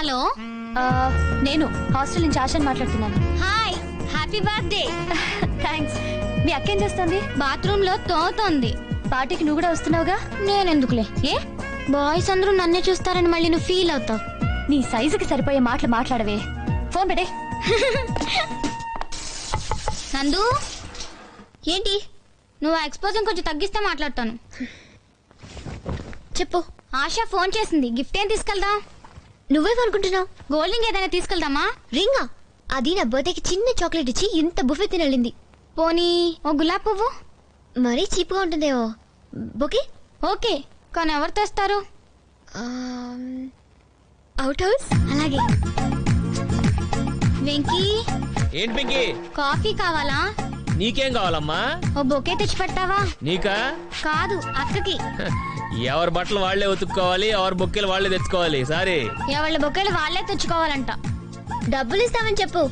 Hello నేను hostel నుంచి ఆశని మాట్లాడుతున్నాను. Hi, happy birthday. థ్యాంక్స్. మీ అక్క ఏం చేస్తుంది? బాత్రూమ్ లో తోతోంది. పార్టీకి నువ్వు కూడా వస్తున్నావుగా? నేనెందుకులే. ఏ బాయ్స్ అందరూ నన్నే చూస్తారని మళ్ళీ నువ్వు ఫీల్ అవుతావు. నీ సైజుకి సరిపోయే మాటలు మాట్లాడవే. ఫోన్ పెట్టే. నందు, ఏంటి నువ్వు ఎక్స్పోజింగ్ కొంచెం తగ్గిస్తే మాట్లాడతాను. చెప్పు. ఆశ ఫోన్ చేసింది. గిఫ్ట్ ఏం తీసుకెళ్దాం? నువ్వేమనుకుంటున్నావు? గోల్డ్ రింగ్ ఏదైనా తీసుకెళ్దామా? రింగా? అది నా బర్త్డేకి చిన్న చాక్లెట్ ఇచ్చి ఇంత బుఫే తినలింది. పోనీ ఓ గులాబ్ పువ్వు? మరీ చీప్గా ఉంటుందేమో. బొకే? ఓకే, కానీ ఎవరు తెస్తారు? Out house. అలాగే. వెంకీ, ఏంటి వెంకీ? కాఫీ కావాలా? నీకేం కావాలమ్మా? ఓ బొకే తెచ్చి పెట్టావా? నీకా? కాదు, అక్కకి. ఎవరి బట్టలు వాళ్లే ఉతుక్కోవాలి, ఎవరి బొక్కెలు వాళ్లే తెచ్చుకోవాలి. సారీ, ఎవళ్ళ బొకేలు వాళ్లే తెచ్చుకోవాలంట. డబ్బులు ఇస్తామని చెప్పు.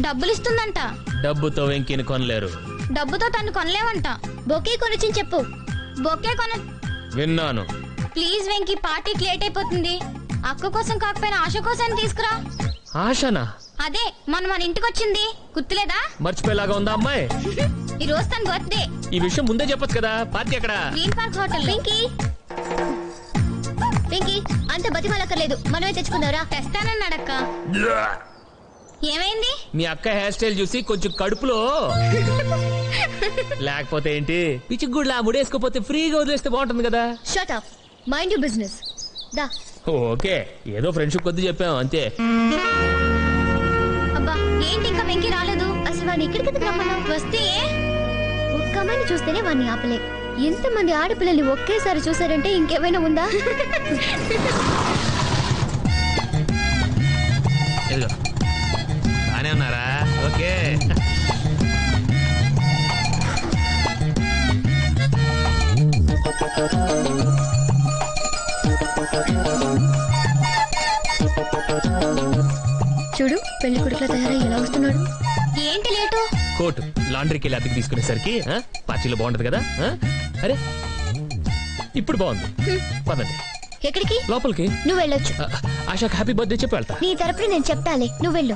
డబ్బులు ఇస్తుందంట. డబ్బుతో వెంకీని కొనలేరు. డబ్బుతో తను కొనలేవంట. బొకే కొనొచ్చని చెప్పు. బొకే కొన. విన్నాను. ప్లీజ్ వెంకీ, పార్టీకి లేట్ అయిపోతుంది. అక్క కోసం కాకపోయినా ఆశ కోసం తీసుకురా. ఆశనా? అదే మన ఇంటికి వచ్చింది, గుర్తులేదా? మర్చిపోయేలాగా ఉందా అమ్మాయి? ఈ రోజు తన బర్త్డే. ఈ విషయం ముందే చెప్పొచ్చు కదా. పార్టీ ఎక్కడ? Green park hotel. Venky, Venky, అంత బతిమాలక్కర్లేదు, మనమే తెచ్చుకుందారా? తెస్తానన్నాడక్క. ఏమైంది? మీ అక్క హెయిర్ స్టైల్ చూసి కొంచెం కడుపులో. లేకపోతే ఏంటి, పిచ్చిగుడ్లా ముడేసుకోపోతే ఫ్రీగా వదిలేస్తే బాగుంటుంది కదా. Shut up, mind your business. దా. ఓకే, ఏదో ఫ్రెండ్షిప్ కొద్ది చెప్పాం అంతే. అబ్బా, ఏంటి ఇంకా వెంకీ రాలేదు? అసలు వాడిని ఇక్కడికి రమ్మన్నావు? వస్తే ఒక్క అమ్మాయిని చూస్తేనే వాడిని ఆపలే. ఎంతమంది ఆడపిల్లల్ని ఒకేసారి చూసారంటే ఇంకేమైనా ఉందా? బానే ఉన్నారా? ఓకే. చూడు, పెళ్లి కొడుకుల తయారై ఎలా వస్తున్నాడు. ఏంటి లేటు? కోట్ లాండ్రీకి వెళ్ళి అద్దెకి తీసుకునేసరికి పార్టీలో బాగుంటది కదా. అరే ఇప్పుడు బాగుంది. పదండి. ఎక్కడికి? లోపలికి. నువ్వు వెళ్ళొచ్చు. ఆశాకి హ్యాపీ బర్త్డే చెప్పి వెళ్తా. నీ తరపున నేను చెప్తాలే, నువ్వు వెళ్ళు.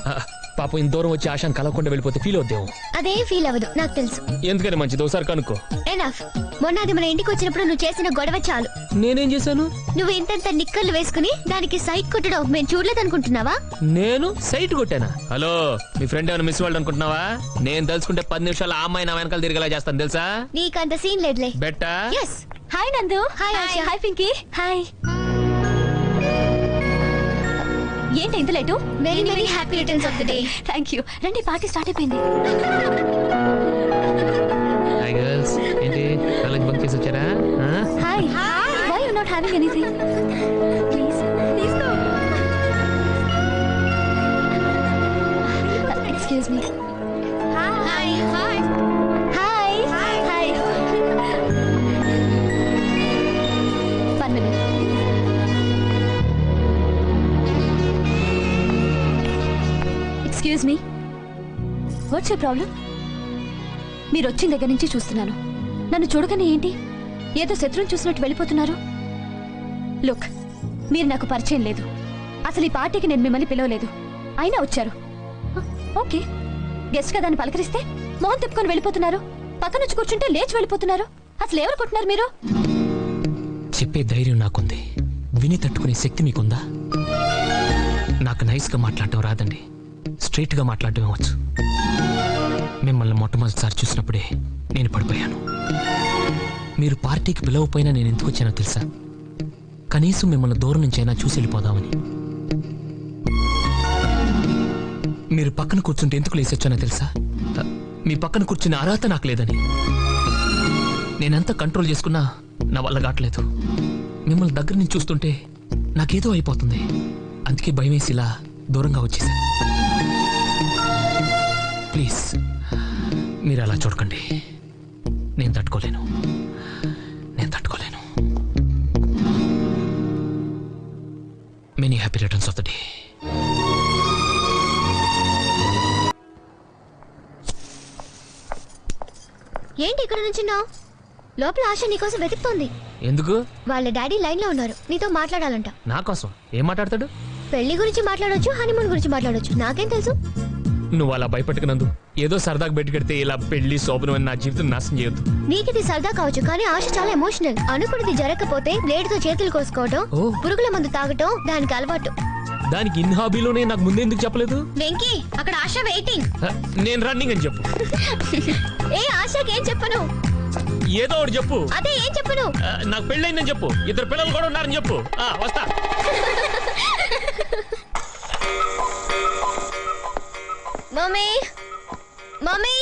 పాపం ఇంత దూరం వచ్చి ఆశాను కలవకుండా వెళ్ళిపోతే ఫీల్ అవుద్దేమో. అదేం ఫీల్ అవ్వదు, నాకు తెలుసు. ఎందుకని మంచిది, ఒకసారి కనుక్కో. ఎనఫ్. మొన్న అది మన ఇంటికి వచ్చినప్పుడు నువ్వు చేసిన గొడవ చాలు. నేనేం చేశాను? నువ్వు ఇంతంత నిక్కర్లు వేసుకుని దానికి సైట్ కొట్టడం మేము చూడలేదనుకుంటున్నావా? నేను సైట్ కొట్టానా? హలో, మీ ఫ్రెండ్ ఏమైనా మిస్ వాళ్ళు అనుకుంటున్నావా? నేను తెలుసుకుంటే 10 నిమిషాలు ఆ అమ్మాయి నా వెనకాల తిరిగేలా చేస్తాను తెలుసా? నీకంత సీన్ లేదులే. బెట్టా? Yes. Hi Nandu. Hi Asha. Hi Pinky. Hi. ఏంటి ఇంత late? Very very happy returns of the day. Thank you. రండి, పార్టీ స్టార్ట్ అయిపోయింది. హాయ్ గర్ల్స్, ఏంటి కాలేజ్ బంక్ చేసి వచ్చారా? Hi. Why you not having anything? Please తీసుకో. Excuse me. Hi hi hi. Hi. 1 minute. Excuse me, what's your problem? మీరు వచ్చిన దగ్గర నుంచి చూస్తున్నాను. నన్ను చూడగానే ఏంటి ఏదో శత్రువుని చూసినట్టు వెళ్ళిపోతున్నారు? లుక్, మీరు నాకు పరిచయం లేదు. అసలు ఈ పార్టీకి నేను మిమ్మల్ని పిలవలేదు, అయినా వచ్చారు. ఓకే, గెస్ట్ కదా అని పలకరిస్తే మొహం తిప్పుకొని వెళ్ళిపోతున్నారు. పక్కన వచ్చి కూర్చుంటే లేచి వెళ్ళిపోతున్నారు. అసలు ఎవరు కొట్టున్నారు మీరు? చెప్పే ధైర్యం నాకుంది, విని తట్టుకునే శక్తి మీకుందా? నాకు నైస్ గా మాట్లాడటం రాదండి, స్ట్రైట్ గా మాట్లాడటం వచ్చు. మిమ్మల్ని మొట్టమొదటిసారి చూసినప్పుడే నేను పడిపోయాను. మీరు పార్టీకి పిలవపోయినా నేను ఎందుకు వచ్చానో తెలుసా? కనీసం మిమ్మల్ని దూరం నుంచి అయినా చూసి వెళ్ళిపోదామని. మీరు పక్కన కూర్చుంటే ఎందుకు లేసి వచ్చానో తెలుసా? మీ పక్కన కూర్చునే అర్హత నాకు లేదని. నేనెంత కంట్రోల్ చేసుకున్నా నా వల్ల కావట్లేదు. మిమ్మల్ని దగ్గర నుంచి చూస్తుంటే నాకేదో అయిపోతుంది. అందుకే భయం వేసి ఇలా దూరంగా వచ్చేసాను. ప్లీజ్ మీరు అలా చూడకండి, నేను తట్టుకోలేను. Many happy returns of the day. ఏంటి ఇక్కడ నుంచున్నావు? లోపల ఆశ నీకోసం వెతుకుతోంది. ఎందుకు? వాళ్ళ డాడీ లైన్ లో ఉన్నారు, నీతో మాట్లాడాలంట. నా కోసం ఏం మాట్లాడతాడు? పెళ్లి గురించి మాట్లాడొచ్చు, హనీమూన్ గురించి మాట్లాడొచ్చు, నాకేం తెలుసు? నువ్వు అలా భయపెట్టుకున్నందు ఏదో సరదాగా బెట్టు కడితే ఇలా పెళ్లి శోభనం అని నా జీవితం నాశనం చేయొద్దు. నీకిది సరదా కావచ్చు, కానీ ఆశ చాలా ఎమోషనల్. అనుకున్నది జరగకపోతే బ్లేడ్ తో చేతులు కోసుకోవటం, పురుగుల మందు తాగటం దానికి అలవాటు. దానికి ఇన్ హాబీలోనే నాకు ముందే ఎందుకు చెప్పలేదు? వెంకీ, అక్కడ ఆశ వెయిటింగ్. నేను రన్నింగ్ అని చెప్పు. ఏ ఆశకి ఏం చెప్పను? ఏదో ఒకటి చెప్పు. అదే ఏం చెప్పను? నాకు పెళ్ళైందని చెప్పు, 2 పిల్లలు కూడా ఉన్నారని చెప్పు. వస్తా. మమ్మీ, మమ్మీ,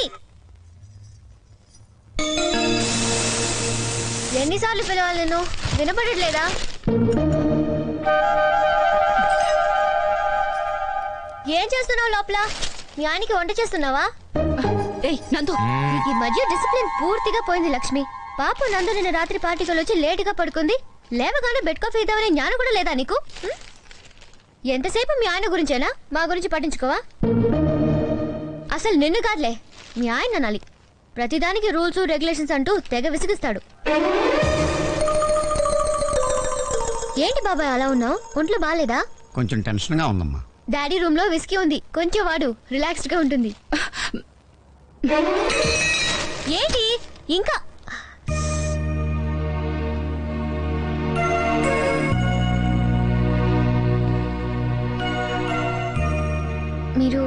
ఎన్నిసార్లు పిలవాలి నేను? వినపడట్లేదా? ఏం చేస్తున్నావు లోపల? మీ ఆయనకి వంట చేస్తున్నావా? ఏయ్ నందు, నీకు ఈ మధ్య డిసిప్లిన్ పూర్తిగా పోయింది లక్ష్మి. పాప నందు నిన్న రాత్రి పార్టీకి వచ్చి లేటుగా పడుకుంది. లేవగానే బెడ్ కాఫీ ఇద్దామనే జ్ఞానం కూడా లేదా నీకు? ఎంతసేపు మీ ఆయన గురించేనా? మా గురించి పట్టించుకోవా? అసలు నిన్ను కాదులే, మీ ఆయన అనాలి. ప్రతిదానికి రూల్స్ రెగ్యులేషన్స్ అంటూ తెగ విసిగిస్తాడు. ఏంటి బాబాయ్ అలా ఉన్నావు? ఒంట్లో బాలేదా? కొంచెం టెన్షన్ గా ఉందమ్మా. డాడీ రూమ్ లో విస్కీ ఉంది, కొంచెం వాడు, రిలాక్స్డ్ గా ఉంటుంది. ఏంటి ఇంకా? మీరు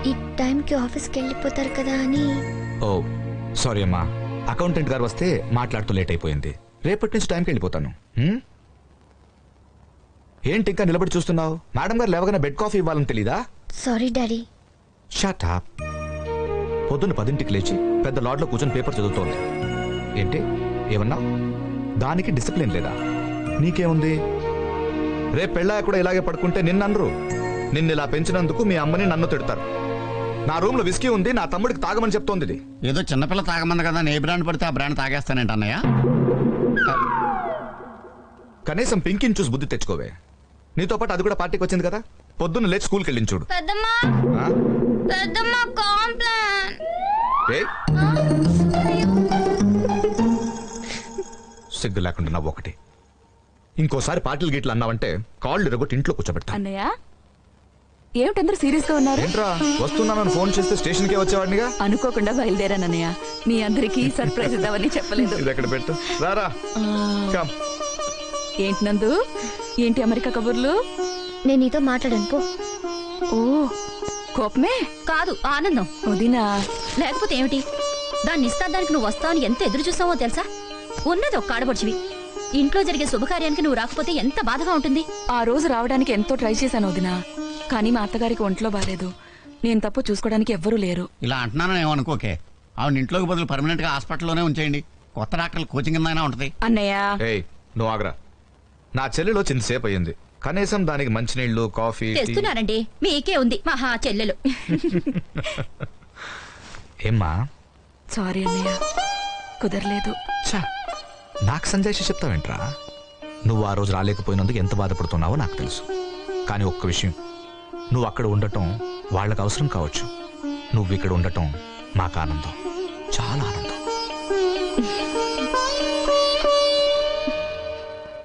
ఈ టైంకి ఆఫీస్కి వెళ్ళిపోతారు కదా అని. ఓ సారీ అమ్మా, అకౌంటెంట్ గారు వస్తే మాట్లాడుతూ లేట్ అయిపోయింది. రేపటి నుంచి టైంకి వెళ్ళిపోతాను. ఏంటి ఇంకా నిలబడి చూస్తున్నావు? మేడం గారు లేవగానే బెడ్ కాఫీ ఇవ్వాలని తెలీదా? Sorry daddy. Shut up. పొద్దున్న 10ంటికి లేచి పెద్ద లాడ్లో కూర్చొని పేపర్ చదువుతోంది. ఏంటి ఏమన్నా? దానికి డిసిప్లిన్ లేదా? నీకేముంది? రేపు పెళ్ళాక కూడా ఇలాగే పడుకుంటే నిన్ననరు. నిన్ను ఇలా పెంచినందుకు మీ అమ్మని నన్ను తిడతారు. నా రూమ్ లో విస్కీ ఉంది, నా తమ్ముడికి తాగమని చెప్తోంది. ఏదో చిన్నపిల్ల తాగమంది కదా, ఏ బ్రాండ్ పడితే ఆ బ్రాండ్ తాగేస్తానంట అన్నయ్య. కనీసం పింకిని చూసి బుద్ధి తెచ్చుకోవే. నీతో పాటు అది కూడా పార్టీకి వచ్చింది కదా, పొద్దున్న లేచి స్కూల్కి వెళ్ళింది చూడు. పెద్దమ్మా, ఆ? పెద్దమ్మా కాంప్లాన్. ఏయ్, సిగ్గు లేకుండా నవ్వు ఒకటి. ఇంకోసారి పార్టీలు గీట్లు అన్నావంటే కాళ్ళు ఇరగొట్టి ఇంట్లో కూర్చోబెడతా. అన్నయ్య ఏమిటి అందరూ సీరియస్ గా ఉన్నారు? ఏంట్రా వస్తున్నానని ఫోన్ చేస్తే స్టేషన్ కే వచ్చేవాడినిగా. అనుకోకుండా బయలుదేరానన్నయ్య, మీ అందరికి సర్ప్రైజ్ ఇద్దామని చెప్పలేదు. ఇది ఎక్కడ పెట్టు, రారా. కమ్. ఏంటి నందు, ఏంటి అమెరికా కబుర్లు? నేను నీతో మాట్లాడాను పో. ఓ కోపమే కాదు, ఆనందం. వదినా, లేకపోతే ఏమిటి? దాన్ని ఇస్తాదానికి నువ్వు వస్తావని ఎంత ఎదురు చూసావో తెలుసా? ఉన్నది ఒక్క ఆడపడుచువి. ఇంట్లో జరిగే శుభకార్యానికి నువ్వు రాకపోతే ఎంత బాధగా ఉంటుంది. ఆ రోజు రావడానికి ఎంతో ట్రై చేశాను వదినా, కానీ మా అత్తగారికి ఒంట్లో బాలేదు. నేను తప్పు చూసుకోవడానికి ఎవ్వరూ లేరు. ఇలా అంటున్నానని ఏమనుకోకే. ఆవిడ ఇంట్లోకి బదులు పర్మనెంట్ గా హాస్పిటల్లోనే ఉంచేయండి. కొత్త డాక్టర్లు కోచింగ్ కింద ఉంటది. అన్నయ్య ఏయ్ నువ్వు ఆగ్రా. నా చెల్లెలో చింతసేపు అయ్యింది, కనీసం దానికి మంచినీళ్లు కాఫీ తెస్తున్నానండి. మీకే ఉంది మహా చెల్లెలు. ఏమ్మా? సారీ అన్నయ్య, కుదరలేదు. ఛా, నాకు సంజాయిషి చెప్తావేంట్రా? నువ్వు ఆ రోజు రాలేకపోయినందుకు ఎంత బాధపడుతున్నావో నాకు తెలుసు. కానీ ఒక్క విషయం, నువ్వు అక్కడ ఉండటం వాళ్ళకు అవసరం కావచ్చు, నువ్వు ఇక్కడ ఉండటం మాకు ఆనందం, చాలా ఆనందం.